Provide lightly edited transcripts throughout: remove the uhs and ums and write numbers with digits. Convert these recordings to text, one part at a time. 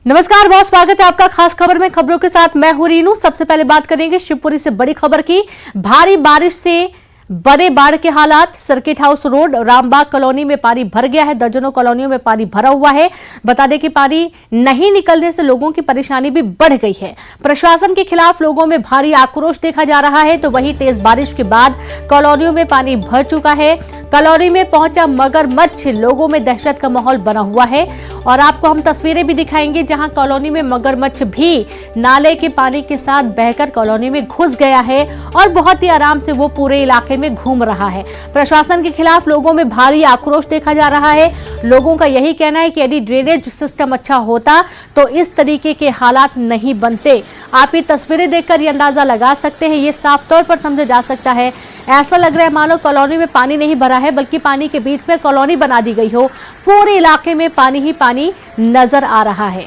नमस्कार, बहुत स्वागत है आपका खास खबर में। खबरों के साथ मैं हूं रीनू। सबसे पहले बात करेंगे शिवपुरी से बड़ी खबर की। भारी बारिश से बड़े बाढ़ के हालात। Circuit house road Rambagh colony में पानी भर गया है। दर्जनों कॉलोनियों में पानी भरा हुआ है। बता दें कि पानी नहीं निकलने से लोगों की परेशानी भी बढ़ गई है। प्रशासन के खिलाफ लोगों में भारी आक्रोश देखा जा रहा है। तो वहीं तेज बारिश के बाद कॉलोनियों में पानी भर चुका है। कॉलोनी में पहुंचा मगरमच्छ, लोगों में दहशत का माहौल बना हुआ है। और आपको हम तस्वीरें भी दिखाएंगे जहां कॉलोनी में मगरमच्छ भी नाले के पानी के साथ बहकर कॉलोनी में घुस गया है और बहुत ही आराम से वो पूरे इलाके में घूम रहा है। प्रशासन के खिलाफ लोगों में भारी आक्रोश देखा जा रहा है। लोगों का यही कहना है कि यदि ड्रेनेज सिस्टम अच्छा होता तो इस तरीके के हालात नहीं बनते। आप ये तस्वीरें देखकर ये अंदाजा लगा सकते हैं, ये साफ तौर पर समझा जा सकता है। ऐसा लग रहा है मानो कॉलोनी में पानी नहीं भरा है, बल्कि पानी के बीच में कॉलोनी बना दी गई हो। पूरे इलाके में पानी ही पानी नजर आ रहा है।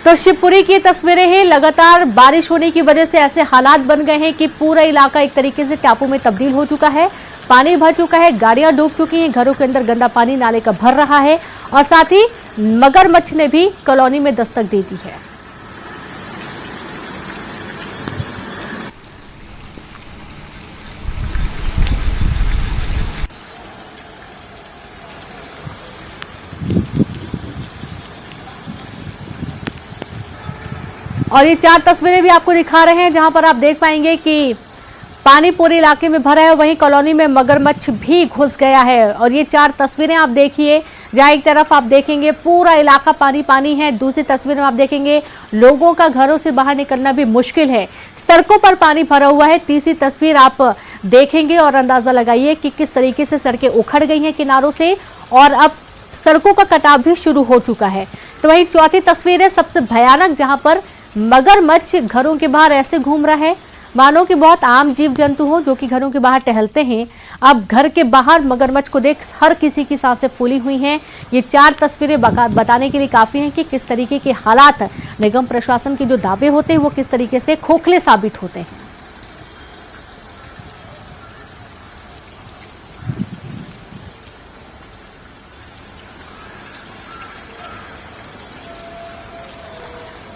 तो शिवपुरी की तस्वीरें हैं। लगातार बारिश होने की वजह से ऐसे हालात बन गए हैं कि पूरा इलाका एक तरीके से टापू में तब्दील हो चुका है। पानी भर चुका है, गाड़ियां डूब चुकी हैं, घरों के अंदर गंदा पानी नाले का भर रहा है और साथ ही मगरमच्छ ने भी कॉलोनी में दस्तक दे दी है। और ये चार तस्वीरें भी आपको दिखा रहे हैं जहां पर आप देख पाएंगे कि पानी पूरे इलाके में भरा है, वहीं कॉलोनी में मगरमच्छ भी घुस गया है। और ये चार तस्वीरें आप देखिए, जहां एक तरफ आप देखेंगे पूरा इलाका पानी पानी है, दूसरी तस्वीर में आप देखेंगे लोगों का घरों से बाहर निकलना भी मुश्किल है, सड़कों पर पानी भरा हुआ है। तीसरी तस्वीर आप देखेंगे और अंदाजा लगाइए कि किस तरीके से सड़कें उखड़ गई हैं किनारों से और अब सड़कों का कटाव भी शुरू हो चुका है। तो वही चौथी तस्वीर है सबसे भयानक, जहां पर मगरमच्छ घरों के बाहर ऐसे घूम रहा है मानो कि बहुत आम जीव जंतु हो जो कि घरों के बाहर टहलते हैं। अब घर के बाहर मगरमच्छ को देख हर किसी की सांसें फूली हुई हैं। ये चार तस्वीरें बताने के लिए काफ़ी हैं कि किस तरीके के हालात, निगम प्रशासन के जो दावे होते हैं वो किस तरीके से खोखले साबित होते हैं।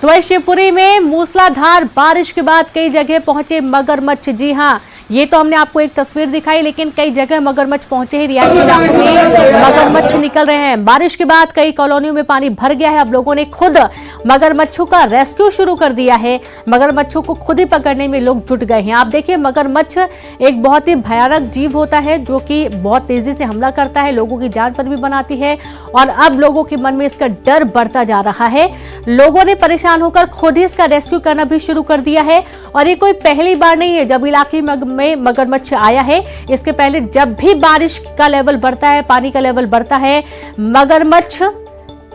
तो वही शिवपुरी में मूसलाधार बारिश के बाद कई जगह पहुंचे मगरमच्छ। जी हाँ, ये तो हमने आपको एक तस्वीर दिखाई, लेकिन कई जगह मगरमच्छ पहुंचे हैं। रिहायशी इलाकों में मगरमच्छ निकल रहे हैं। बारिश के बाद कई कॉलोनियों में पानी भर गया है। अब लोगों ने खुद मगरमच्छों का रेस्क्यू शुरू कर दिया है। मगरमच्छों को खुद ही पकड़ने में लोग जुट गए हैं। आप देखिए, मगरमच्छ एक बहुत ही भयानक जीव होता है जो कि बहुत तेजी से हमला करता है, लोगों की जान पर भी बनाती है। और अब लोगों के मन में इसका डर बढ़ता जा रहा है। लोगों ने परेशान होकर खुद ही इसका रेस्क्यू करना भी शुरू कर दिया है। और ये कोई पहली बार नहीं है जब इलाके में मगरमच्छ आया है। इसके पहले जब भी बारिश का लेवल बढ़ता है, पानी का लेवल बढ़ता है, मगरमच्छ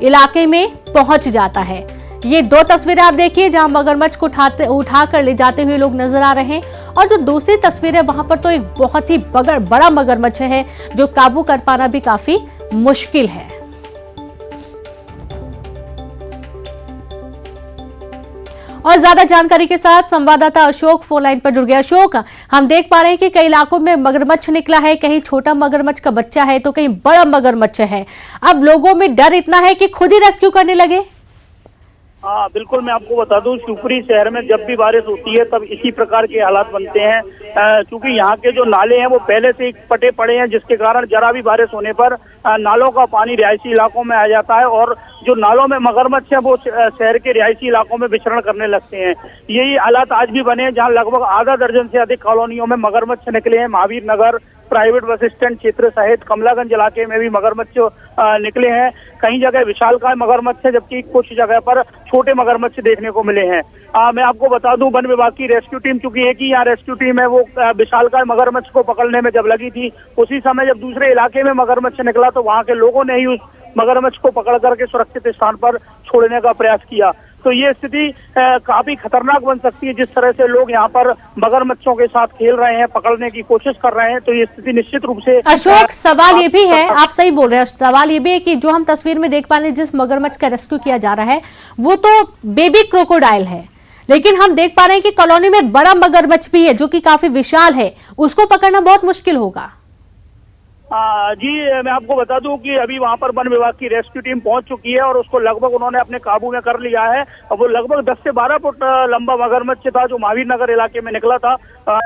इलाके में पहुंच जाता है। ये दो तस्वीरें आप देखिए जहां मगरमच्छ को उठाकर ले जाते हुए लोग नजर आ रहे हैं। और जो दूसरी तस्वीर है वहां पर तो एक बहुत ही बड़ा मगरमच्छ है जो काबू कर पाना भी काफी मुश्किल है। और ज्यादा जानकारी के साथ संवाददाता अशोक फोन लाइन पर जुड़ गया। अशोक, हम देख पा रहे हैं कि कई इलाकों में मगरमच्छ निकला है, कहीं छोटा मगरमच्छ का बच्चा है तो कहीं बड़ा मगरमच्छ है। अब लोगों में डर इतना है कि खुद ही रेस्क्यू करने लगे। हाँ बिल्कुल, मैं आपको बता दूं, शिवपुरी शहर में जब भी बारिश होती है तब इसी प्रकार के हालात बनते हैं। क्योंकि यहाँ के जो नाले हैं वो पहले से ही पटे पड़े हैं, जिसके कारण जरा भी बारिश होने पर नालों का पानी रिहायशी इलाकों में आ जाता है और जो नालों में मगरमच्छ है वो शहर के रिहायशी इलाकों में विचरण करने लगते हैं। यही हालात आज भी बने हैं जहाँ लगभग आधा दर्जन से अधिक कॉलोनियों में मगरमच्छ निकले हैं। महावीर नगर, प्राइवेट बस स्टैंड क्षेत्र सहित कमलागंज इलाके में भी मगरमच्छ निकले हैं। कई जगह विशालकाय मगरमच्छ है जबकि कुछ जगह पर छोटे मगरमच्छ देखने को मिले हैं। मैं आपको बता दूं, वन विभाग की रेस्क्यू टीम, चूंकि एक ही यहाँ रेस्क्यू टीम है, वो विशालकाय मगरमच्छ को पकड़ने में जब लगी थी, उसी समय जब दूसरे इलाके में मगरमच्छ निकला तो वहाँ के लोगों ने ही उस मगरमच्छ को पकड़ करके सुरक्षित स्थान पर छोड़ने का प्रयास किया। तो ये स्थिति काफी खतरनाक बन सकती है। जिस तरह से लोग यहाँ पर मगरमच्छों के साथ खेल रहे हैं, पकड़ने की कोशिश कर रहे हैं, तो ये स्थिति निश्चित रूप से। अशोक, सवाल ये भी है, आप सही बोल रहे हैं, सवाल ये भी है कि जो हम तस्वीर में देख पा रहे हैं, जिस मगरमच्छ का रेस्क्यू किया जा रहा है वो तो बेबी क्रोकोडाइल है, लेकिन हम देख पा रहे हैं कि कॉलोनी में बड़ा मगरमच्छ भी है जो कि काफी विशाल है, उसको पकड़ना बहुत मुश्किल होगा। जी मैं आपको बता दूं कि अभी वहां पर वन विभाग की रेस्क्यू टीम पहुंच चुकी है और उसको लगभग उन्होंने अपने काबू में कर लिया है। और वो लगभग 10 से 12 फुट लंबा मगरमच्छ था जो महावीर नगर इलाके में निकला था,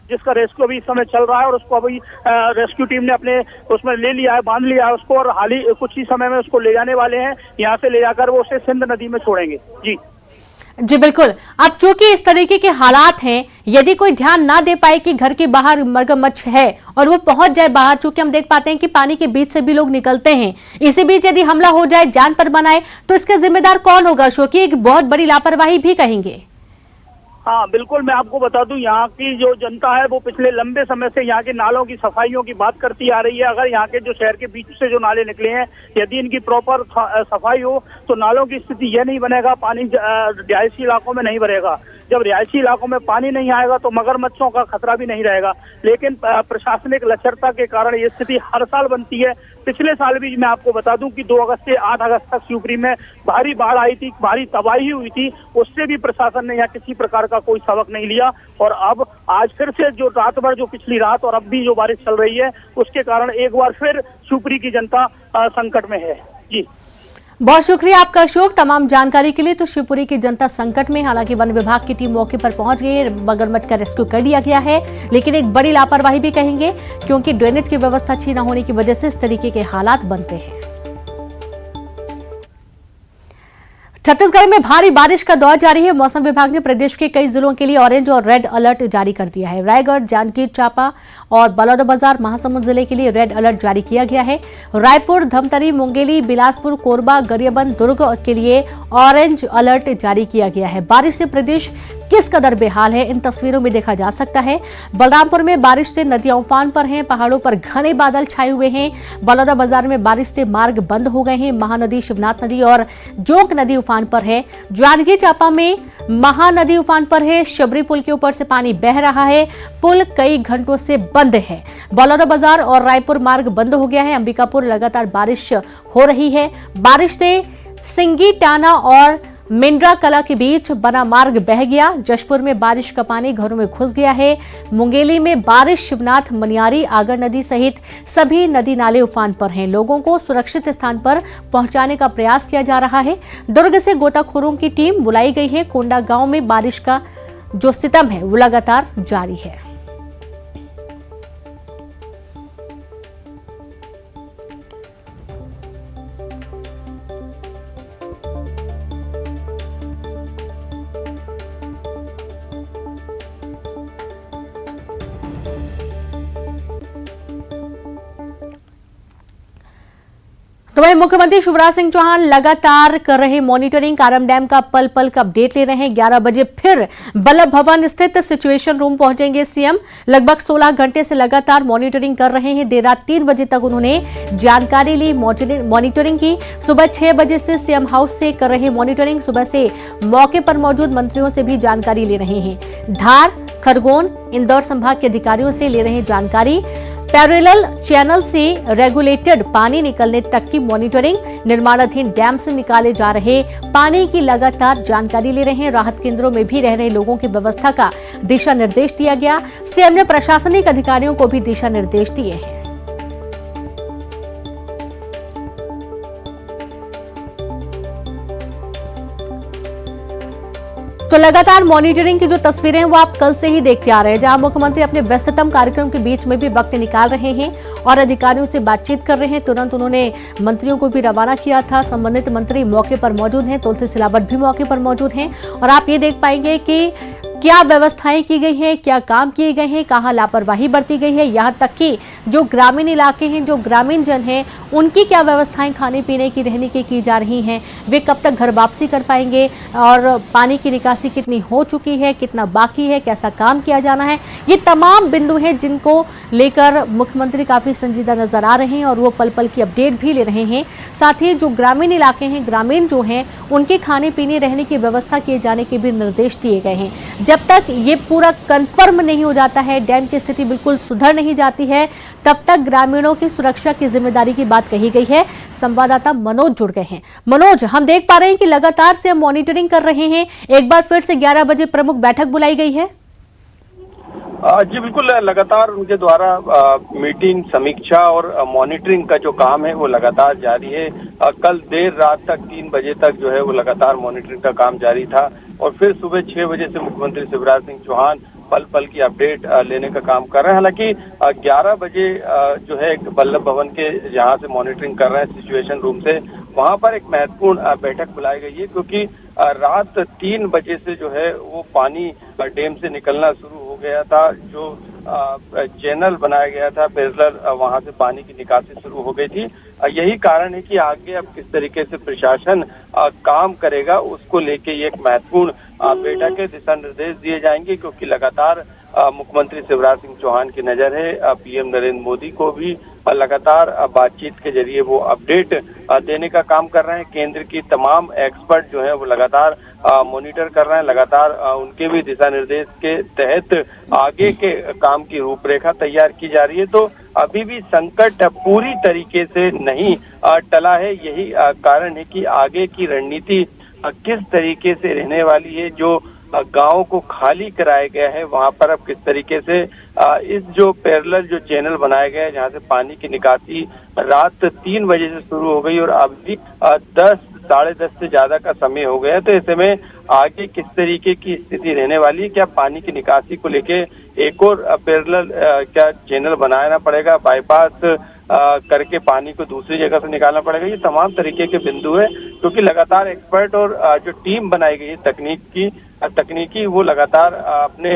जिसका रेस्क्यू अभी इस समय चल रहा है और उसको अभी रेस्क्यू टीम ने अपने उसमें ले लिया है, बांध लिया है उसको, और हाल ही कुछ ही समय में उसको ले जाने वाले हैं। यहाँ से ले जाकर वो उसे सिंध नदी में छोड़ेंगे। जी बिल्कुल। अब चूंकि इस तरीके के हालात हैं, यदि कोई ध्यान ना दे पाए कि घर के बाहर मगरमच्छ है और वो पहुंच जाए बाहर, चूंकि हम देख पाते हैं कि पानी के बीच से भी लोग निकलते हैं, इसी बीच यदि हमला हो जाए, जान पर बनाए, तो इसका जिम्मेदार कौन होगा अशोक? एक बहुत बड़ी लापरवाही भी कहेंगे। हाँ बिल्कुल, मैं आपको बता दूं यहाँ की जो जनता है वो पिछले लंबे समय से यहाँ के नालों की सफाइयों की बात करती आ रही है। अगर यहाँ के जो शहर के बीच से जो नाले निकले हैं, यदि इनकी प्रॉपर सफाई हो तो नालों की स्थिति यह नहीं बनेगा, पानी रिहायशी इलाकों में नहीं भरेगा। जब रिहायशी इलाकों में पानी नहीं आएगा तो मगरमच्छों का खतरा भी नहीं रहेगा। लेकिन प्रशासनिक लचरता के कारण ये स्थिति हर साल बनती है। पिछले साल भी मैं आपको बता दूं कि 2 अगस्त से 8 अगस्त तक शिवपुरी में भारी बाढ़ आई थी, भारी तबाही हुई थी, उससे भी प्रशासन ने यहाँ किसी प्रकार का कोई सबक नहीं लिया। और अब आज फिर से जो रात भर, जो पिछली रात और अब भी जो बारिश चल रही है, उसके कारण एक बार फिर शिवपुरी की जनता संकट में है। जी बहुत शुक्रिया आपका अशोक, तमाम जानकारी के लिए। तो शिवपुरी की जनता संकट में, हालांकि वन विभाग की टीम मौके पर पहुंच गई है, मगरमच्छ का रेस्क्यू कर लिया गया है, लेकिन एक बड़ी लापरवाही भी कहेंगे, क्योंकि ड्रेनेज की व्यवस्था अच्छी न होने की वजह से इस तरीके के हालात बनते हैं। छत्तीसगढ़ में भारी बारिश का दौर जारी है। मौसम विभाग ने प्रदेश के कई जिलों के लिए ऑरेंज और रेड अलर्ट जारी कर दिया है। रायगढ़, जांजगीर चांपा और बलौदाबाजार, महासमुंद जिले के लिए रेड अलर्ट जारी किया गया है। रायपुर, धमतरी, मुंगेली, बिलासपुर, कोरबा, गरियाबंद, दुर्ग के लिए ऑरेंज अलर्ट जारी किया गया है। बारिश से प्रदेश किस कदर बेहाल है, इन तस्वीरों में देखा जा सकता है। बलरामपुर में बारिश से नदियां उफान पर हैं, पहाड़ों पर घने बादल छाए हुए हैं। बलौदाबाजार में बारिश से मार्ग बंद हो गए हैं। महानदी, शिवनाथ नदी और जोंक नदी उफान पर है। जांजगीर चांपा में महानदी उफान पर है। शबरी पुल के ऊपर से पानी बह रहा है, पुल कई घंटों से बंद है। बलौदाबाजार और रायपुर मार्ग बंद हो गया है। अंबिकापुर लगातार बारिश हो रही है। बारिश से सिंगी, टाना और मिंड्रा कला के बीच बना मार्ग बह गया। जशपुर में बारिश का पानी घरों में घुस गया है। मुंगेली में बारिश, शिवनाथ, मनियारी, आगर नदी सहित सभी नदी नाले उफान पर हैं। लोगों को सुरक्षित स्थान पर पहुंचाने का प्रयास किया जा रहा है। दुर्ग से गोताखोरों की टीम बुलाई गई है। कोंडा गांव में बारिश का जो सितम है वो लगातार जारी है। तो वहीं मुख्यमंत्री शिवराज सिंह चौहान लगातार कर रहे मॉनिटरिंग। कारम डैम का पल पल का अपडेट ले रहे हैं। 11 बजे फिर बल्लभ भवन स्थित सिचुएशन रूम पहुंचेंगे सीएम। लगभग 16 घंटे से लगातार मॉनिटरिंग कर रहे हैं। देर रात 3 बजे तक उन्होंने जानकारी ली, मॉनिटरिंग की। सुबह 6 बजे से सीएम हाउस से कर रहे मॉनिटरिंग। सुबह से मौके पर मौजूद मंत्रियों से भी जानकारी ले रहे हैं। धार, खरगोन, इंदौर संभाग के अधिकारियों से ले रहे हैं जानकारी। पैरेलल चैनल से रेगुलेटेड पानी निकलने तक की मॉनिटरिंग। निर्माणाधीन डैम से निकाले जा रहे पानी की लगातार जानकारी ले रहे हैं। राहत केंद्रों में भी रह रहे लोगों की व्यवस्था का दिशा निर्देश दिया गया। सीएम ने प्रशासनिक अधिकारियों को भी दिशा निर्देश दिए हैं। तो लगातार मॉनिटरिंग की जो तस्वीरें हैं वो आप कल से ही देखते आ रहे हैं, जहां मुख्यमंत्री अपने व्यस्ततम कार्यक्रम के बीच में भी वक्त निकाल रहे हैं और अधिकारियों से बातचीत कर रहे हैं। तुरंत उन्होंने मंत्रियों को भी रवाना किया था। संबंधित मंत्री मौके पर मौजूद हैं। तुलसी सिलावट भी मौके पर मौजूद हैं और आप ये देख पाएंगे कि क्या व्यवस्थाएं की गई हैं, क्या काम किए गए हैं, कहां लापरवाही बरती गई है। यहां तक कि जो ग्रामीण इलाके हैं, जो ग्रामीण जन हैं, उनकी क्या व्यवस्थाएं खाने पीने की, रहने की जा रही हैं, वे कब तक घर वापसी कर पाएंगे और पानी की निकासी कितनी हो चुकी है, कितना बाकी है, कैसा काम किया जाना है। ये तमाम बिंदु हैं जिनको लेकर मुख्यमंत्री काफी संजीदा नजर आ रहे हैं और वो पल पल की अपडेट भी ले रहे हैं। साथ ही जो ग्रामीण इलाके हैं, ग्रामीण जो हैं, उनके खाने पीने, रहने की व्यवस्था किए जाने के भी निर्देश दिए गए हैं। जब तक ये पूरा कंफर्म नहीं हो जाता है, डैम की स्थिति बिल्कुल सुधर नहीं जाती है, तब तक ग्रामीणों की सुरक्षा की जिम्मेदारी की बात कही गई है। संवाददाता मनोज जुड़ गए हैं। मनोज, हम देख पा रहे हैं कि लगातार से हम मॉनिटरिंग कर रहे हैं। एक बार फिर से 11 बजे प्रमुख बैठक बुलाई गई है। जी बिल्कुल, लगातार उनके द्वारा मीटिंग, समीक्षा और मॉनिटरिंग का जो काम है वो लगातार जारी है। कल देर रात तक 3 बजे तक जो है वो लगातार मॉनिटरिंग का काम जारी था और फिर सुबह 6 बजे से मुख्यमंत्री शिवराज सिंह चौहान पल पल की अपडेट लेने का काम कर रहे हैं। हालांकि 11 बजे जो है वल्लभ भवन के जहां से मॉनिटरिंग कर रहे हैं सिचुएशन रूम से, वहां पर एक महत्वपूर्ण बैठक बुलाई गई है, क्योंकि रात 3 बजे से जो है वो पानी डैम से निकलना शुरू हो गया था। जो चैनल बनाया गया था पेरलर, वहां से पानी की निकासी शुरू हो गई थी। यही कारण है कि आगे अब किस तरीके से प्रशासन काम करेगा, उसको लेके एक महत्वपूर्ण बैठक के दिशा निर्देश दिए जाएंगे, क्योंकि लगातार मुख्यमंत्री शिवराज सिंह चौहान की नजर है। पीएम नरेंद्र मोदी को भी लगातार बातचीत के जरिए वो अपडेट देने का काम कर रहे हैं। केंद्र की तमाम एक्सपर्ट जो है वो लगातार मॉनिटर कर रहे हैं, लगातार उनके भी दिशा निर्देश के तहत आगे के काम की रूपरेखा तैयार की जा रही है। तो अभी भी संकट पूरी तरीके से नहीं टला है। यही कारण है कि आगे की रणनीति किस तरीके से रहने वाली है। जो गांव को खाली कराया गया है, वहां पर अब किस तरीके से इस जो पैरेलल जो चैनल बनाया गया है, जहां से पानी की निकासी रात 3 बजे से शुरू हो गई और अभी 10 साढ़े 10 से ज्यादा का समय हो गया। तो ऐसे में आगे किस तरीके की स्थिति रहने वाली है, क्या पानी की निकासी को लेके एक और पैरेलल क्या चैनल बनाना पड़ेगा, बाईपास करके पानी को दूसरी जगह से निकालना पड़ेगा, ये तमाम तरीके के बिंदु है। क्योंकि लगातार एक्सपर्ट और जो टीम बनाई गई है तकनीकी वो लगातार अपने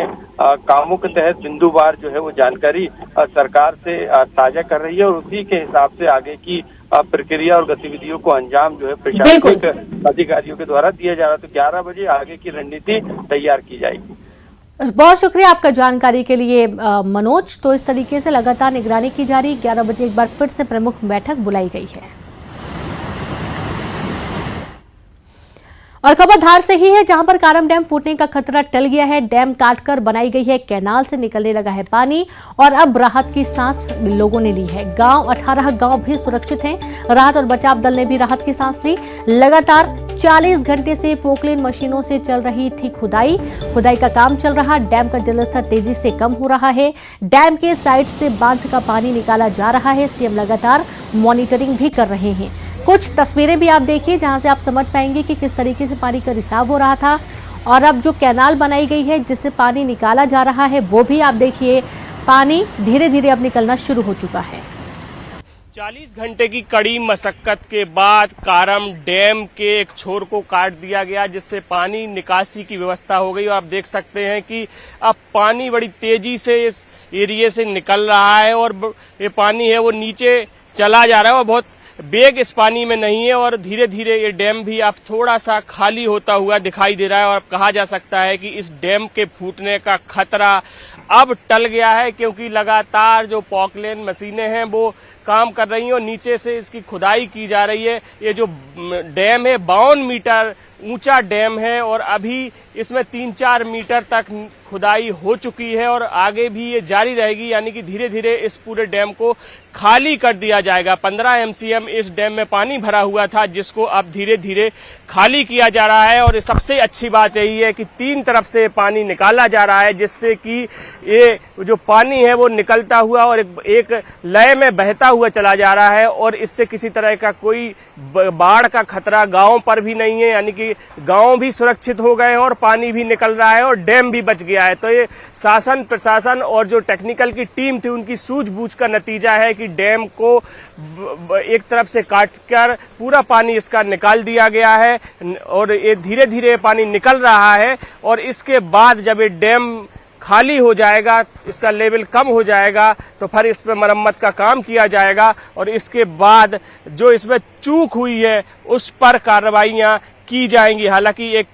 कामों के तहत बिंदुवार जो है वो जानकारी सरकार से साझा कर रही है और उसी के हिसाब से आगे की प्रक्रिया और गतिविधियों को अंजाम जो है प्रशासनिक अधिकारियों के द्वारा दिया जा रहा है। तो 11 बजे आगे की रणनीति तैयार की जाएगी। बहुत शुक्रिया आपका जानकारी के लिए मनोज। तो इस तरीके से लगातार निगरानी की जा रही। 11 बजे एक बार फिर से प्रमुख बैठक बुलाई गई है। और खबर धार से ही है, जहां पर कारम डैम फूटने का खतरा टल गया है। डैम काटकर बनाई गई है कैनाल से निकलने लगा है पानी और अब राहत की सांस लोगों ने ली है। 18 गांव भी सुरक्षित हैं। राहत और बचाव दल ने भी राहत की सांस ली। लगातार 40 घंटे से पोकलेन मशीनों से चल रही थी खुदाई का काम चल रहा। डैम का जलस्तर तेजी से कम हो रहा है। डैम के साइड से बांध का पानी निकाला जा रहा है। सीएम लगातार मॉनिटरिंग भी कर रहे हैं। कुछ तस्वीरें भी आप देखिए, जहां से आप समझ पाएंगे कि किस तरीके से पानी का रिसाव हो रहा था। और अब जो कैनाल बनाई गई है जिससे पानी निकाला जा रहा है, वो भी आप देखिए, पानी धीरे धीरे अब निकलना शुरू हो चुका है। 40 घंटे की कड़ी मशक्कत के बाद कारम डैम के एक छोर को काट दिया गया, जिससे पानी निकासी की व्यवस्था हो गई। और आप देख सकते हैं कि अब पानी बड़ी तेजी से इस एरिया से निकल रहा है और ये पानी है वो नीचे चला जा रहा है और बहुत बेग इस पानी में नहीं है और धीरे धीरे ये डैम भी अब थोड़ा सा खाली होता हुआ दिखाई दे रहा है। और अब कहा जा सकता है कि इस डैम के फूटने का खतरा अब टल गया है, क्योंकि लगातार जो पोकलेन मशीनें हैं वो काम कर रही हैं और नीचे से इसकी खुदाई की जा रही है। ये जो डैम है 52 मीटर ऊंचा डैम है और अभी इसमें 3-4 मीटर तक खुदाई हो चुकी है और आगे भी ये जारी रहेगी, यानी कि धीरे धीरे इस पूरे डैम को खाली कर दिया जाएगा। 15 MCM इस डैम में पानी भरा हुआ था, जिसको अब धीरे धीरे खाली किया जा रहा है। और सबसे अच्छी बात यही है कि 3 तरफ से पानी निकाला जा रहा है, जिससे कि ये जो पानी है वो निकलता हुआ और एक लय में बहता हुआ चला जा रहा है और इससे किसी तरह का कोई बाढ़ का खतरा गांव पर भी नहीं है, यानी कि गांव भी सुरक्षित हो गए हैं और पानी भी निकल रहा है और डैम भी बच गया है। तो ये शासन प्रशासन और जो टेक्निकल की टीम थी उनकी सूझबूझ का नतीजा है कि डैम को एक तरफ से काटकर पूरा पानी इसका निकाल दिया गया है और ये धीरे धीरे पानी निकल रहा है। और इसके बाद जब ये डैम खाली हो जाएगा, इसका लेवल कम हो जाएगा, तो फिर इस पे मरम्मत का काम किया जाएगा और इसके बाद जो इसमें चूक हुई है उस पर कार्रवाइयां की जाएंगी। हालांकि एक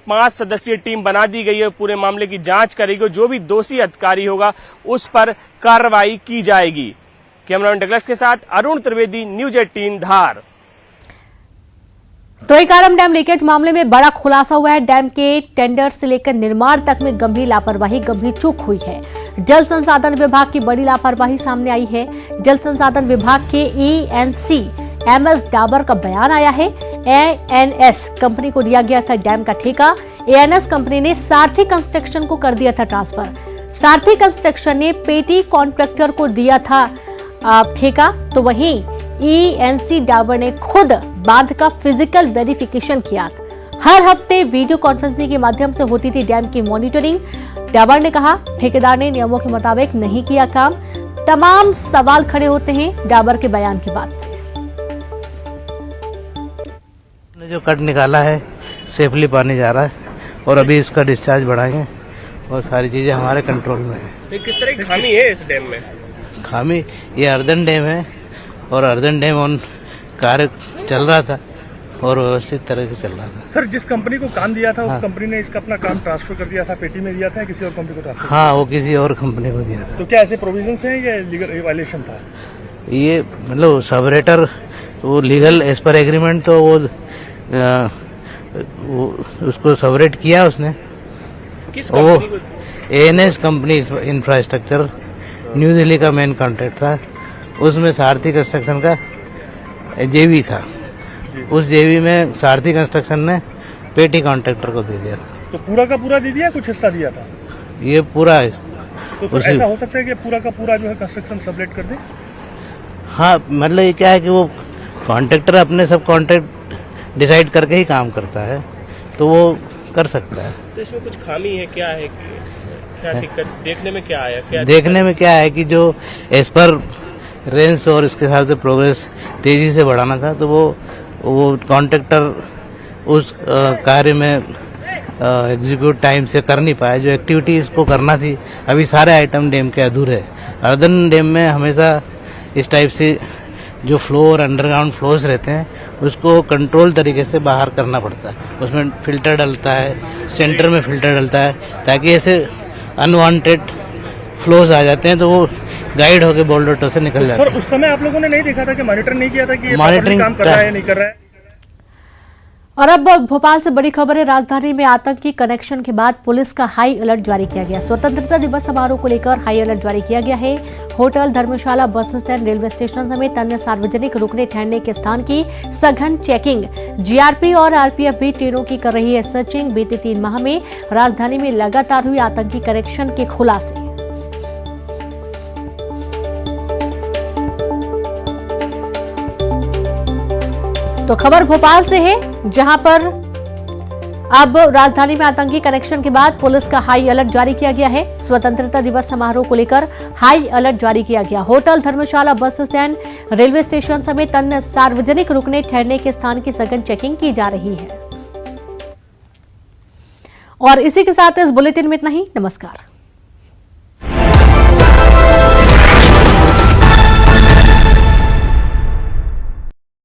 5 सदस्यीय टीम बना दी गई है, पूरे मामले की जांच करेगी। जो भी दोषी अधिकारी होगा उस पर कार्रवाई की जाएगी। कैमरामैन डगलस के साथ अरुण त्रिवेदी, न्यूज 18 धार। तो कारम डैम लीकेज मामले में बड़ा खुलासा हुआ है। डैम के टेंडर से लेकर निर्माण तक में गंभीर लापरवाही, गंभीर चूक हुई है। जल संसाधन विभाग की बड़ी लापरवाही सामने आई है। जल संसाधन विभाग के ENC MS डाबर का बयान आया है। ANS कंपनी को दिया गया था डैम का ठेका। ANS कंपनी ने सारथी कंस्ट्रक्शन को कर दिया था ट्रांसफर। सारथी कंस्ट्रक्शन ने पेटी कॉन्ट्रैक्टर को दिया था ठेका, तो वहीं ईएनसी डाबर ने खुद बांध का फिजिकल वेरिफिकेशन किया। हर हफ्ते वीडियो कॉन्फ्रेंसिंग के माध्यम से होती थी डैम की मॉनिटरिंग। डाबर ने कहा ठेकेदार ने नियमों के मुताबिक नहीं किया काम। तमाम सवाल खड़े होते हैं डाबर के बयान के बाद से। जो कट निकाला है सेफली पानी जा रहा है और अभी इसका डिस्चार्ज बढ़ाएंगे और सारी चीज़ें हमारे कंट्रोल में है। किस तरह की खामी है इस डैम में? खामी ये अर्दन डैम है और अर्दन डैम ऑन कार्य चल रहा था और व्यवस्थित तरह से चल रहा था। सर, जिस कंपनी को काम दिया था हाँ। उस कंपनी ने इसका अपना काम ट्रांसफर कर दिया था, पेटी में दिया था या किसी और कंपनी को ट्रांसफर? हाँ, वो किसी और कंपनी को दिया था। तो क्या ऐसे प्रोविजन हैं या लीगल वायलेशन था? ये मतलब सबरेटर वो लीगल एज पर एग्रीमेंट तो वो उसको सबरेट किया उसने। किस वो कंपनी को? ANS company infrastructure new Delhi का मेन कॉन्ट्रैक्ट था। उसमें सारथी कंस्ट्रक्शन का जेवी था। उस जेवी में सारथी कंस्ट्रक्शन ने पेटी कॉन्ट्रैक्टर को दे दिया था। तो पूरा का पूरा दे दिया, कुछ हिस्सा दिया था? ये पूरा है। तो ऐसा हो सकता है कि पूरा का पूरा जो है कंस्ट्रक्शन सबलेट कर दे? हाँ, मतलब ये क्या है कि वो कॉन्ट्रैक्टर अपने सब कॉन्ट्रैक्ट डिसाइड करके ही काम करता है, तो वो कर सकता है। तो इसमें कुछ खामी है, क्या है, क्या दिक्कत देखने में क्या आया? क्या देखने में क्या है कि जो एज पर रेंज और इसके हिसाब से प्रोग्रेस तेजी से बढ़ाना था, तो वो कॉन्ट्रैक्टर उस कार्य में एग्जीक्यूट टाइम से कर नहीं पाया। जो एक्टिविटी इसको करना थी, अभी सारे आइटम डैम के अधूरे हैं। अर्दन डैम में हमेशा इस टाइप से जो फ्लो और अंडरग्राउंड फ्लोज रहते हैं उसको कंट्रोल तरीके से बाहर करना पड़ता है। उसमें फिल्टर डलता है, सेंटर में फिल्टर डलता है, ताकि ऐसे अनवांटेड फ्लोज आ जाते हैं तो वो गाइड होकर बोल्डर से निकल जाते हैं। सर, उस समय आप लोगों ने नहीं देखा था कि मॉनिटर नहीं किया था कि ये मॉनिटरिंग काम कर रहा है या नहीं कर रहा है? और अब भोपाल से बड़ी खबर है। राजधानी में आतंकी कनेक्शन के बाद पुलिस का हाई अलर्ट जारी किया गया। स्वतंत्रता दिवस समारोह को लेकर हाई अलर्ट जारी किया गया है। होटल, धर्मशाला, बस स्टैंड, रेलवे स्टेशन समेत अन्य सार्वजनिक रुकने ठहरने के स्थान की सघन चेकिंग। जीआरपी और आरपीएफ भी ट्रेनों की कर रही है सर्चिंग। बीते 3 माह में राजधानी में लगातार हुई आतंकी कनेक्शन के खुलासे। तो खबर भोपाल से है, जहां पर अब राजधानी में आतंकी कनेक्शन के बाद पुलिस का हाई अलर्ट जारी किया गया है। स्वतंत्रता दिवस समारोह को लेकर हाई अलर्ट जारी किया गया। होटल, धर्मशाला, बस स्टैंड, रेलवे स्टेशन समेत अन्य सार्वजनिक रुकने ठहरने के स्थान की सघन चेकिंग की जा रही है। और इसी के साथ इस बुलेटिन में इतना ही। नमस्कार।